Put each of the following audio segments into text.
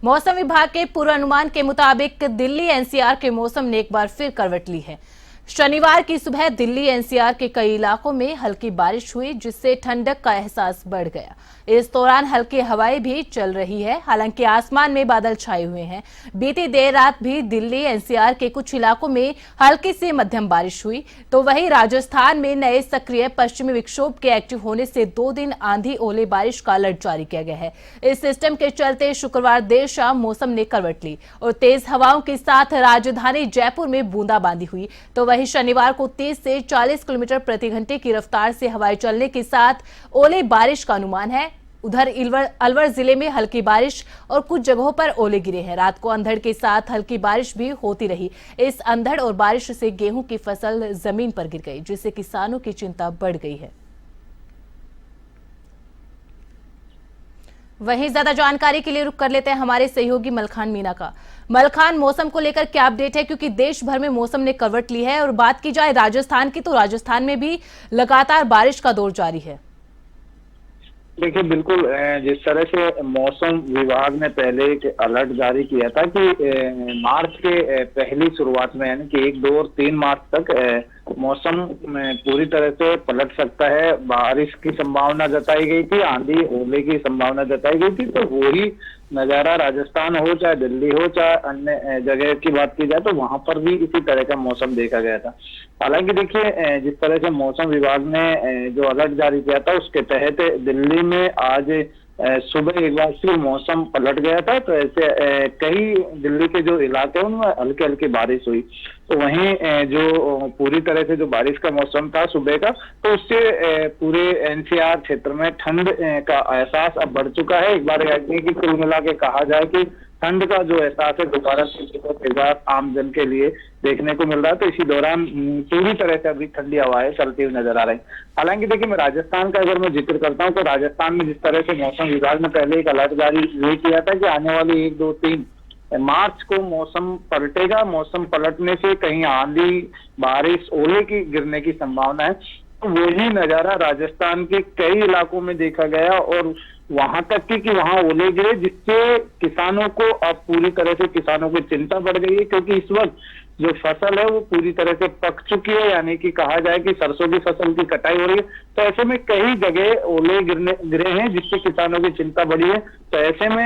मौसम विभाग के पूर्वानुमान के मुताबिक दिल्ली एनसीआर के मौसम ने एक बार फिर करवट ली है। शनिवार की सुबह दिल्ली एनसीआर के कई इलाकों में हल्की बारिश हुई, जिससे ठंडक का एहसास बढ़ गया। इस दौरान हल्की हवाएं भी चल रही है। हालांकि आसमान में बादल छाए हुए हैं। बीती देर रात भी दिल्ली एनसीआर के कुछ इलाकों में हल्की से मध्यम बारिश हुई। तो वहीं राजस्थान में नए सक्रिय पश्चिमी विक्षोभ के एक्टिव होने से 2 दिन आंधी ओले बारिश का अलर्ट जारी किया गया है। इस सिस्टम के चलते शुक्रवार देर शाम मौसम ने करवट ली और तेज हवाओं के साथ राजधानी जयपुर में बूंदाबांदी हुई। तो वहीं शनिवार को 30 से 40 किलोमीटर प्रति घंटे की रफ्तार से हवाएं चलने के साथ ओले बारिश का अनुमान है। उधर अलवर जिले में हल्की बारिश और कुछ जगहों पर ओले गिरे हैं। रात को अंधड़ के साथ हल्की बारिश भी होती रही। इस अंधड़ और बारिश से गेहूं की फसल जमीन पर गिर गई, जिससे किसानों की चिंता बढ़ गई है। वहीं ज्यादा जानकारी के लिए रुक कर लेते हैं हमारे सहयोगी मलखान मीना का। मलखान, मौसम को लेकर क्या अपडेट है, क्योंकि देश भर में मौसम ने करवट ली है। और बात की जाए राजस्थान की, तो राजस्थान में भी लगातार बारिश का दौर जारी है। देखिए, बिल्कुल जिस तरह से मौसम विभाग ने पहले एक अलर्ट जारी किया था कि मार्च के पहली शुरुआत में, यानी कि 1, 2 और 3 मार्च तक मौसम पूरी तरह से पलट सकता है। बारिश की संभावना जताई गई थी, आंधी ओले की संभावना जताई गई थी। तो वही नजारा राजस्थान हो, चाहे दिल्ली हो, चाहे अन्य जगह की बात की जाए, तो वहां पर भी इसी तरह का मौसम देखा गया था। हालांकि देखिए, जिस तरह से मौसम विभाग ने जो अलर्ट जारी किया था, उसके तहत दिल्ली में आज सुबह एक बार फिर मौसम पलट गया था। तो ऐसे कई दिल्ली के जो इलाके हैं उनमें हल्की हल्की बारिश हुई। तो वहीं जो पूरी तरह से जो बारिश का मौसम था सुबह का, तो उससे पूरे एनसीआर क्षेत्र में ठंड का एहसास अब बढ़ चुका है। एक बार कि कुल मिला के कहा जाए कि ठंड का जो एहसास है दोबारा से आम जन के लिए देखने को मिल रहा है। तो इसी दौरान पूरी तरह से अभी ठंडी हवाएं चलती हुई नजर आ रही। हालांकि देखिए, मैं राजस्थान का अगर मैं जिक्र करता हूँ, तो राजस्थान में जिस तरह से मौसम विभाग ने पहले एक अलर्ट जारी ये किया था कि आने वाली 1, 2, 3 मार्च को मौसम पलटेगा। मौसम पलटने से कहीं आंधी, बारिश, ओले की गिरने की संभावना है। तो वही नजारा राजस्थान के कई इलाकों में देखा गया और वहां तक कि वहां ओले गिरे, जिससे किसानों को अब पूरी तरह से किसानों की चिंता बढ़ गई है। क्योंकि इस वक्त जो फसल है वो पूरी तरह से पक चुकी है, यानी कि कहा जाए कि सरसों की फसल की कटाई हो रही है। तो ऐसे में कई जगह ओले गिरे हैं, जिससे किसानों की चिंता बढ़ी है। तो ऐसे में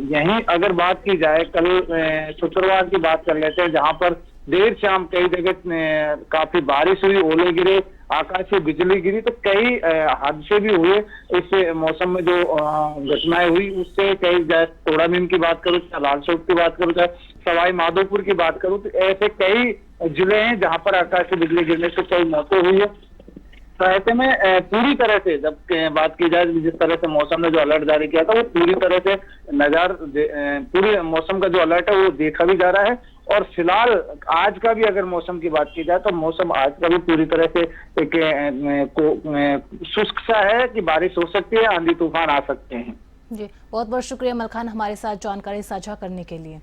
यहीं अगर बात की जाए, कल शुक्रवार की बात कर लेते हैं, जहां पर देर शाम कई जगह काफी बारिश हुई, ओले गिरे, आकाश से बिजली गिरी। तो कई हादसे भी हुए इस मौसम में। जो घटनाएं हुई उससे कई, तोड़ानीम की बात करूं, चाहे लाल चौक की बात करूं, चाहे सवाई माधोपुर की बात करूं, तो ऐसे कई जिले हैं जहां पर आकाश से बिजली गिरने से कई मौतें हुई है। तो ऐसे में पूरी तरह से जब बात की जाए, जिस तरह से मौसम ने जो अलर्ट जारी किया था, वो पूरी तरह से पूरे मौसम का जो अलर्ट है वो देखा भी जा रहा है। और फिलहाल आज का भी अगर मौसम की बात की जाए, तो मौसम आज का भी पूरी तरह से एक शुष्क सा है कि बारिश हो सकती है, आंधी तूफान आ सकते हैं। जी, बहुत बहुत शुक्रिया मलखान, हमारे साथ जानकारी साझा करने के लिए।